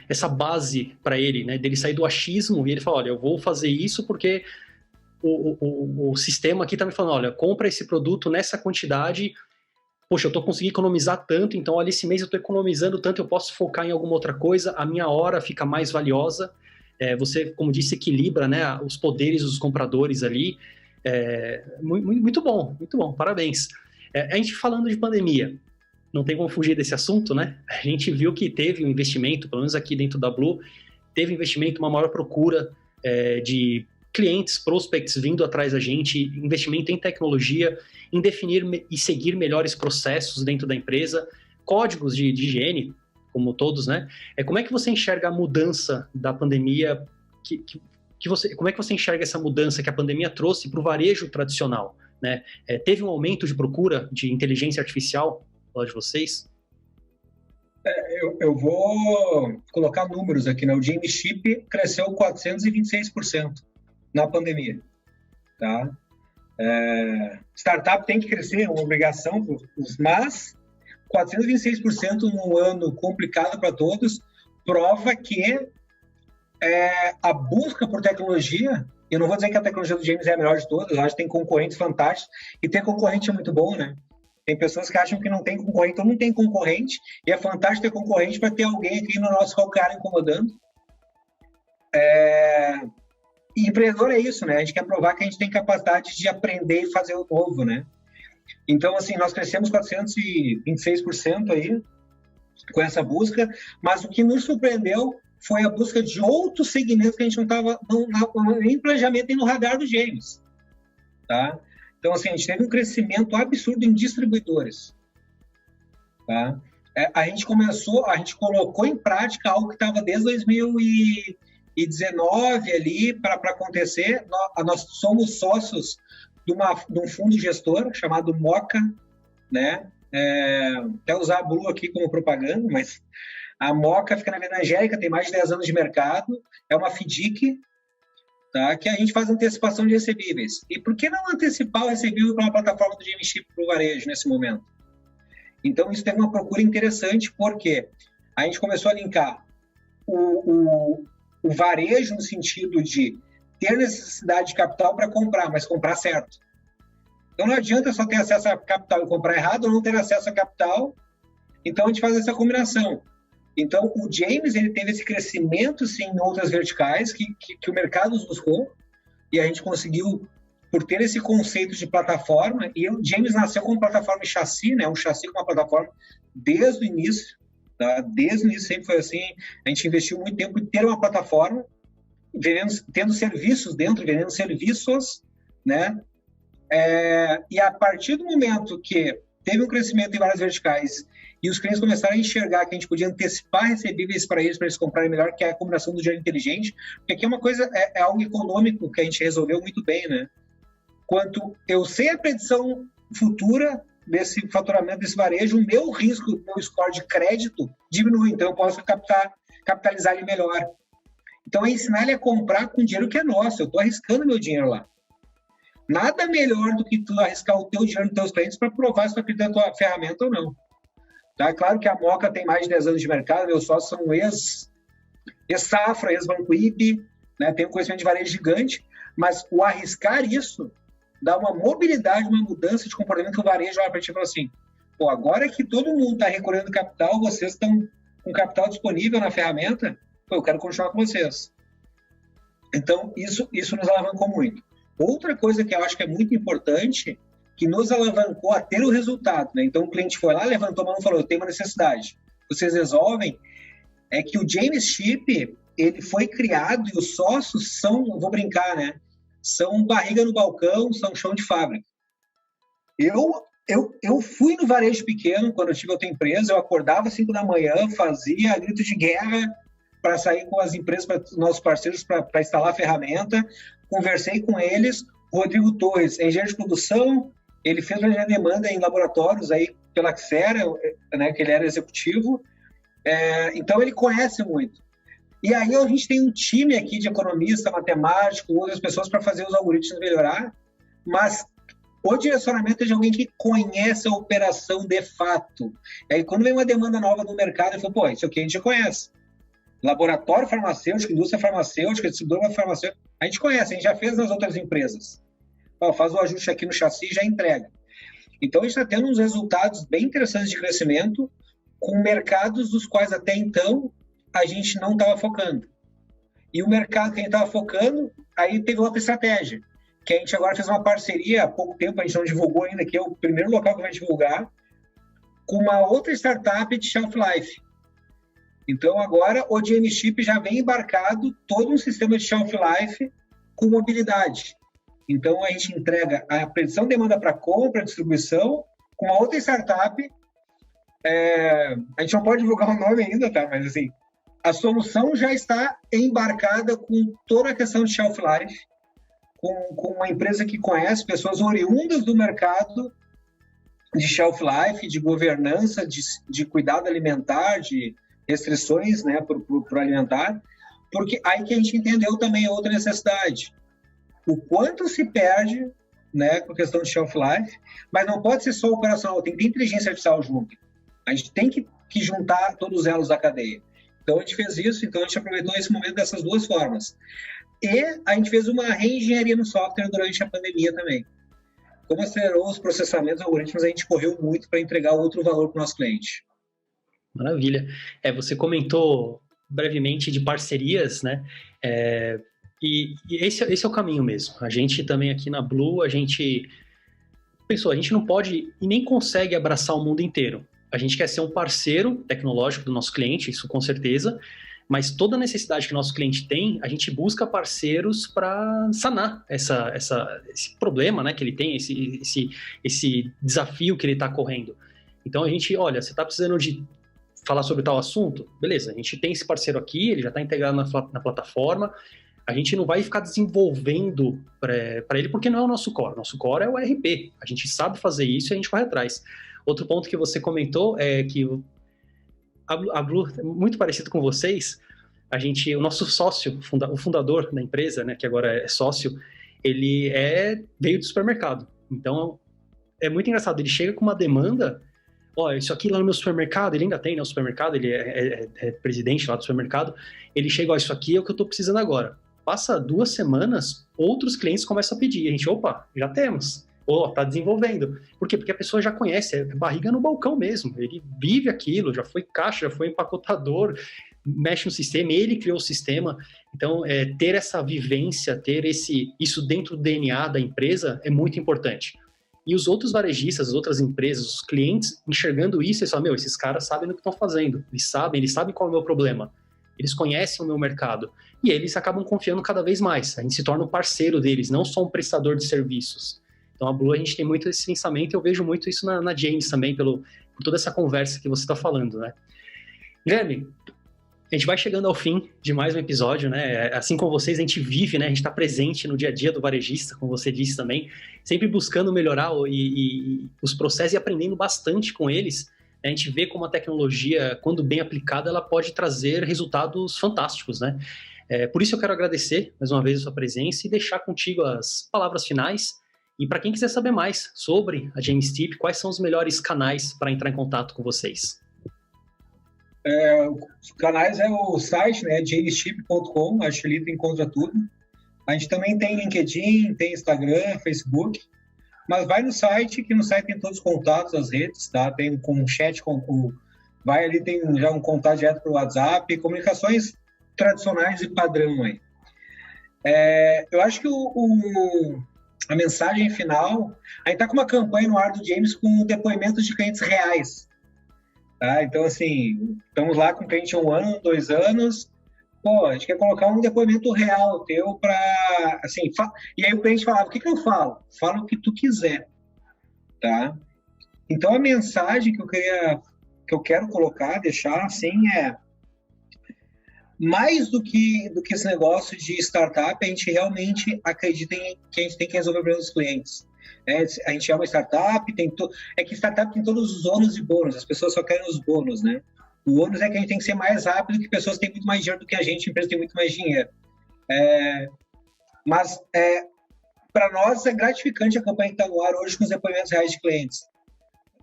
essa base para ele, né, dele sair do achismo, e ele fala, olha, eu vou fazer isso porque o sistema aqui está me falando, olha, compra esse produto nessa quantidade, poxa, eu estou conseguindo economizar tanto, então olha, esse mês eu estou economizando tanto, eu posso focar em alguma outra coisa, a minha hora fica mais valiosa, você, como disse, equilibra, né, os poderes dos compradores ali, muito bom, parabéns. A gente falando de pandemia, não tem como fugir desse assunto, né? A gente viu que teve um investimento, pelo menos aqui dentro da Blue, teve investimento, uma maior procura de clientes, prospects vindo atrás da gente, investimento em tecnologia, em definir e seguir melhores processos dentro da empresa, códigos de higiene, como todos, né? Como é que você enxerga a mudança da pandemia, como é que você enxerga essa mudança que a pandemia trouxe para o varejo tradicional, né? Teve um aumento de procura de inteligência artificial lá de vocês? Eu vou colocar números aqui, né? O James Chip cresceu 426% na pandemia, tá? Startup tem que crescer, é uma obrigação, mas 426% num ano complicado para todos prova que a busca por tecnologia, eu não vou dizer que a tecnologia do James é a melhor de todas, eu acho que tem concorrentes fantásticos, e ter concorrente é muito bom, né? Tem pessoas que acham que não tem concorrente, então não tem concorrente, e é fantástico ter concorrente para ter alguém aqui no nosso calcanhar incomodando. E empreendedor é isso, né? A gente quer provar que a gente tem capacidade de aprender e fazer o novo, né? Então, assim, nós crescemos 426% aí com essa busca, mas o que nos surpreendeu foi a busca de outros segmentos que a gente não estava nem planejamento nem no radar do James, tá? Então, assim, a gente teve um crescimento absurdo em distribuidores, tá? A gente colocou em prática algo que estava desde 2019 ali para acontecer. Nós somos sócios de um fundo gestor chamado Moca, né? Até usar a Blue aqui como propaganda, mas a Moca fica na Vila Angélica, tem mais de 10 anos de mercado, é uma FDIC, tá? Que a gente faz antecipação de recebíveis. E por que não antecipar o recebível para uma plataforma do James Chip para o varejo nesse momento? Então, isso teve uma procura interessante, porque a gente começou a linkar o varejo no sentido de ter necessidade de capital para comprar, mas comprar certo. Então, não adianta só ter acesso a capital e comprar errado, ou não ter acesso a capital. Então, a gente faz essa combinação. Então, o James, ele teve esse crescimento, sim, em outras verticais que o mercado nos buscou, e a gente conseguiu, por ter esse conceito de plataforma, e o James nasceu como plataforma e chassi, né? Um chassi com uma plataforma desde o início, tá? Desde o início sempre foi assim, a gente investiu muito tempo em ter uma plataforma, tendo serviços dentro, vendendo serviços, né? E a partir do momento que teve um crescimento em várias verticais e os clientes começaram a enxergar que a gente podia antecipar recebíveis para eles comprarem melhor, que é a combinação do dinheiro inteligente, porque aqui é uma coisa, é algo econômico que a gente resolveu muito bem, né? Quanto eu sei a predição futura desse faturamento, desse varejo, o meu risco, o meu score de crédito diminui, então eu posso capitalizar ele melhor. Então é ensinar ele a comprar com dinheiro que é nosso, eu estou arriscando meu dinheiro lá. Nada melhor do que tu arriscar o teu dinheiro nos teus clientes para provar se tu acredita na tua ferramenta ou não. Tá? Claro que a Moca tem mais de 10 anos de mercado, meus sócios são ex-Safra, ex-Banco IB, né? Tem um conhecimento de varejo gigante, mas o arriscar isso dá uma mobilidade, uma mudança de comportamento que o varejo olha para ti e fala assim, pô, agora que todo mundo está recolhendo capital, vocês estão com capital disponível na ferramenta, pô, eu quero continuar com vocês. Então, isso nos alavancou muito. Outra coisa que eu acho que é muito importante, que nos alavancou a ter o resultado, né? Então, o cliente foi lá, levantou a mão e falou, eu tenho uma necessidade. Vocês resolvem, é que o James Chip, ele foi criado e os sócios são, vou brincar, né? São barriga no balcão, são chão de fábrica. Eu fui no varejo pequeno, quando eu tive outra empresa, eu acordava às 5 da manhã, fazia grito de guerra para sair com as empresas, para os nossos parceiros, para instalar a ferramenta, conversei com eles, Rodrigo Torres, engenheiro de produção, ele fez uma demanda em laboratórios aí pela Xera, né, que ele era executivo, então ele conhece muito. E aí a gente tem um time aqui de economista, matemático, outras pessoas para fazer os algoritmos melhorar, mas o direcionamento é de alguém que conhece a operação de fato. E aí, quando vem uma demanda nova no mercado, eu falo, pô, isso aqui a gente já conhece. Laboratório farmacêutico, indústria farmacêutica, distribuidor farmacêutico, a gente conhece, a gente já fez nas outras empresas. Ó, faz o ajuste aqui no chassi e já entrega. Então, a gente está tendo uns resultados bem interessantes de crescimento com mercados dos quais até então a gente não estava focando. E o mercado que a gente estava focando, aí teve outra estratégia, que a gente agora fez uma parceria há pouco tempo, a gente não divulgou ainda, que é o primeiro local que vai divulgar, com uma outra startup de shelf life. Então, agora, o GM Chip já vem embarcado todo um sistema de shelf life com mobilidade. Então, a gente entrega a predição de demanda para compra, distribuição, com uma outra startup. A gente não pode divulgar o nome ainda, tá? Mas, assim, a solução já está embarcada com toda a questão de shelf life, com uma empresa que conhece pessoas oriundas do mercado de shelf life, de governança, de cuidado alimentar, de restrições, né, para o alimentar, porque aí que a gente entendeu também outra necessidade. O quanto se perde, né, com a questão de shelf life, mas não pode ser só operacional, tem que ter inteligência artificial junto. A gente tem que juntar todos os elos da cadeia. Então, a gente fez isso, então a gente aproveitou esse momento dessas duas formas. E a gente fez uma reengenharia no software durante a pandemia também. Como acelerou os processamentos algoritmos, a gente correu muito para entregar outro valor para o nosso cliente. Maravilha. Você comentou brevemente de parcerias, né? E esse é o caminho mesmo. A gente também aqui na Blue, a gente pensou, a gente não pode e nem consegue abraçar o mundo inteiro. A gente quer ser um parceiro tecnológico do nosso cliente, isso com certeza, mas toda necessidade que o nosso cliente tem, a gente busca parceiros para sanar esse problema, né, que ele tem, esse desafio que ele está correndo. Então a gente, olha, você está precisando de falar sobre tal assunto? Beleza, a gente tem esse parceiro aqui, ele já está integrado na plataforma, a gente não vai ficar desenvolvendo para ele, porque não é o nosso core. Nosso core é o ERP, a gente sabe fazer isso e a gente vai atrás. Outro ponto que você comentou é que a Blue é muito parecido com vocês. O nosso sócio, o fundador da empresa, né, que agora é sócio, ele veio do supermercado. Então, é muito engraçado. Ele chega com uma demanda, isso aqui lá no meu supermercado, ele ainda tem, né, o supermercado, ele é presidente lá do supermercado, ele chega, isso aqui é o que eu estou precisando agora. Passa 2 semanas, outros clientes começam a pedir. A gente, já temos. Tá desenvolvendo. Por quê? Porque a pessoa já conhece, é barriga no balcão mesmo. Ele vive aquilo, já foi caixa, já foi empacotador, mexe no sistema, ele criou o sistema. Então, ter essa vivência, ter isso dentro do DNA da empresa é muito importante. E os outros varejistas, as outras empresas, os clientes, enxergando isso, eles falam, esses caras sabem do que estão fazendo. Eles sabem qual é o meu problema. Eles conhecem o meu mercado. E eles acabam confiando cada vez mais. A gente se torna um parceiro deles, não só um prestador de serviços. Então, a Blue, a gente tem muito esse pensamento, e eu vejo muito isso na James também, por toda essa conversa que você está falando, né? Guilherme, a gente vai chegando ao fim de mais um episódio, né? Assim como vocês, a gente vive, né? A gente está presente no dia a dia do varejista, como você disse também, sempre buscando melhorar os processos e aprendendo bastante com eles. A gente vê como a tecnologia, quando bem aplicada, ela pode trazer resultados fantásticos, né? Por isso eu quero agradecer, mais uma vez, a sua presença e deixar contigo as palavras finais. E para quem quiser saber mais sobre a James Tip, quais são os melhores canais para entrar em contato com vocês? Os canais é o site, né, jamestip.com, acho que ali tu encontra tudo. A gente também tem LinkedIn, tem Instagram, Facebook, mas vai no site, que no site tem todos os contatos, as redes, tá? Tem um chat, vai ali, tem já um contato direto para o WhatsApp, comunicações tradicionais e padrão aí. Eu acho que a mensagem final, a gente está com uma campanha no ar do James com depoimentos de clientes reais. Tá? Então, assim, estamos lá com o cliente há 1 ano, 2 anos, a gente quer colocar um depoimento real teu para, assim, e aí o cliente falava, o que eu falo? Fala o que tu quiser, tá? Então, a mensagem que eu quero colocar, deixar, assim, mais do que esse negócio de startup, a gente realmente acredita que a gente tem que resolver problemas dos clientes. A gente é uma startup, que startup tem todos os ônus e bônus, as pessoas só querem os bônus, né? O ônus é que a gente tem que ser mais rápido, que pessoas têm muito mais dinheiro do que a gente, empresas têm muito mais dinheiro. Mas para nós é gratificante a campanha que está no ar hoje com os depoimentos reais de clientes.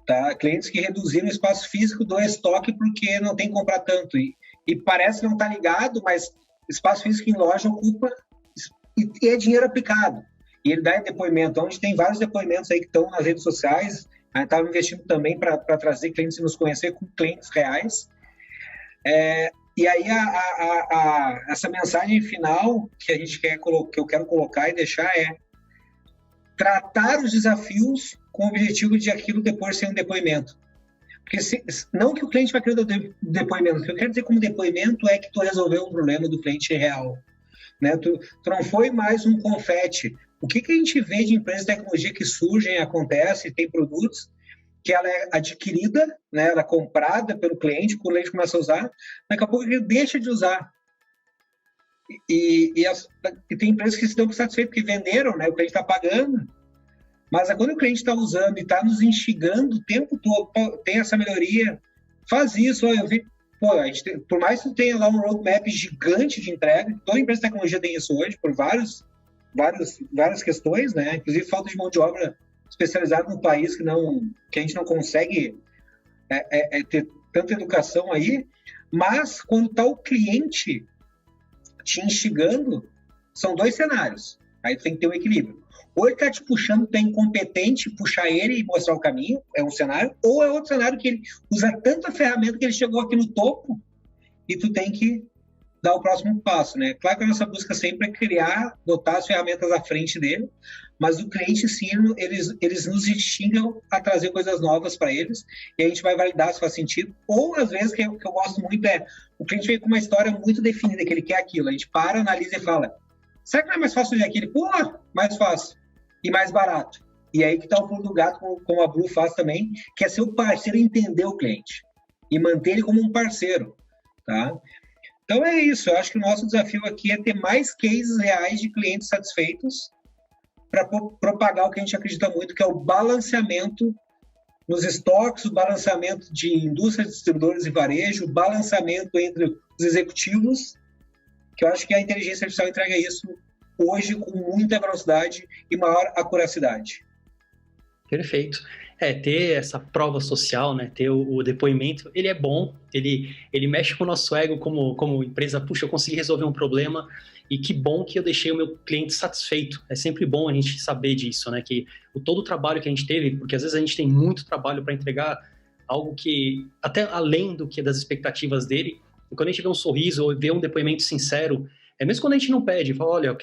Tá? Clientes que reduziram o espaço físico do estoque porque não tem que comprar tanto. E parece não estar ligado, mas espaço físico em loja ocupa e é dinheiro aplicado. E ele dá depoimento. Onde tem vários depoimentos aí que estão nas redes sociais. A gente estava investindo também para trazer clientes e nos conhecer com clientes reais. E aí essa mensagem final que a gente quer que eu quero colocar e deixar é tratar os desafios com o objetivo de aquilo depois ser um depoimento. Porque não que o cliente vai querer o depoimento, o que eu quero dizer como depoimento é que tu resolveu um problema do cliente real. Né? Tu não foi mais um confete. O que a gente vê de empresas de tecnologia que surgem, acontece, tem produtos que ela é adquirida, né? Ela é comprada pelo cliente, quando o cliente começa a usar, daqui a pouco ele deixa de usar. E tem empresas que se dão por satisfeitas porque venderam, né? O cliente está pagando. Mas quando o cliente está usando e está nos instigando o tempo todo, tem essa melhoria, faz isso. Eu vi, por mais que tu tenha lá um roadmap gigante de entrega, toda empresa de tecnologia tem isso hoje, por várias questões, né? Inclusive falta de mão de obra especializada no país que a gente não consegue ter tanta educação aí. Mas quando está o cliente te instigando, são dois cenários. Aí tu tem que ter um equilíbrio. Ou ele está te puxando, tu é incompetente, puxar ele e mostrar o caminho, é um cenário. Ou é outro cenário que ele usa tanta ferramenta que ele chegou aqui no topo e tu tem que dar o próximo passo, né? Claro que a nossa busca sempre é botar as ferramentas à frente dele, mas o cliente, sim, eles nos instigam a trazer coisas novas para eles e a gente vai validar se faz sentido. Ou, às vezes, que eu gosto muito o cliente vem com uma história muito definida, que ele quer aquilo. A gente para, analisa e fala, será que não é mais fácil de aquilo? Pô, mais fácil e mais barato. E aí que está o pulo do gato, como a Blu faz também, que é ser o parceiro e entender o cliente e manter ele como um parceiro, tá? Então é isso, eu acho que o nosso desafio aqui é ter mais cases reais de clientes satisfeitos para propagar o que a gente acredita muito, que é o balanceamento nos estoques, o balanceamento de indústria, distribuidores e varejo, o balanceamento entre os executivos, que eu acho que a inteligência artificial entrega isso hoje com muita velocidade e maior acuracidade. Perfeito. Ter essa prova social, né, ter o depoimento, ele é bom, ele mexe com o nosso ego como empresa. Puxa, eu consegui resolver um problema e que bom que eu deixei o meu cliente satisfeito. É sempre bom a gente saber disso, né, que todo o trabalho que a gente teve, porque às vezes a gente tem muito trabalho para entregar algo que, até além do que das expectativas dele, e quando a gente vê um sorriso ou vê um depoimento sincero, mesmo quando a gente não pede, fala, olha,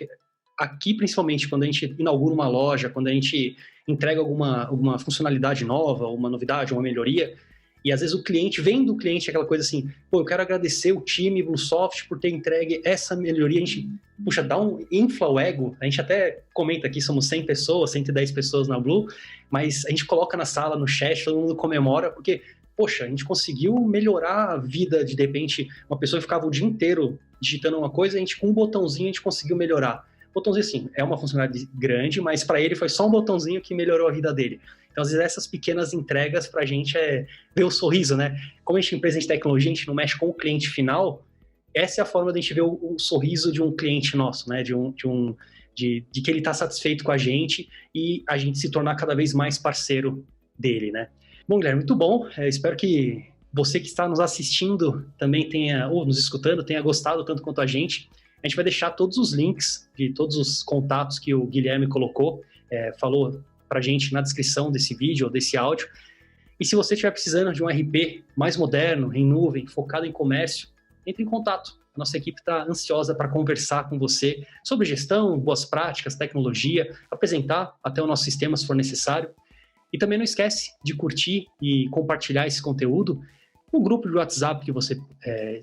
aqui principalmente quando a gente inaugura uma loja, quando a gente entrega alguma funcionalidade nova, uma novidade, uma melhoria, e às vezes o cliente, vem do cliente aquela coisa assim, pô, eu quero agradecer o time BlueSoft por ter entregue essa melhoria, a gente, puxa, infla o ego, a gente até comenta aqui, somos 100 pessoas, 110 pessoas na Blue, mas a gente coloca na sala, no chat, todo mundo comemora, porque, poxa, a gente conseguiu melhorar a vida de repente, uma pessoa que ficava o dia inteiro digitando uma coisa, a gente com um botãozinho a gente conseguiu melhorar. Botãozinho assim, é uma funcionalidade grande, mas para ele foi só um botãozinho que melhorou a vida dele. Então, às vezes, essas pequenas entregas para a gente ver o sorriso, né? Como a gente é empresa de tecnologia, a gente não mexe com o cliente final, essa é a forma de a gente ver o sorriso de um cliente nosso, né? De que ele está satisfeito com a gente e a gente se tornar cada vez mais parceiro dele, né? Bom, Guilherme, muito bom. Espero que você que está nos assistindo também ou nos escutando, tenha gostado tanto quanto a gente. A gente vai deixar todos os links de todos os contatos que o Guilherme falou pra gente na descrição desse vídeo ou desse áudio. E se você estiver precisando de um RP mais moderno, em nuvem, focado em comércio, entre em contato. A nossa equipe está ansiosa para conversar com você sobre gestão, boas práticas, tecnologia, apresentar até o nosso sistema se for necessário. E também não esquece de curtir e compartilhar esse conteúdo no grupo de WhatsApp que você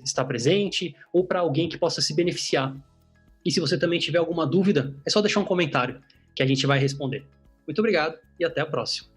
está presente ou para alguém que possa se beneficiar. E se você também tiver alguma dúvida, é só deixar um comentário que a gente vai responder. Muito obrigado e até a próxima.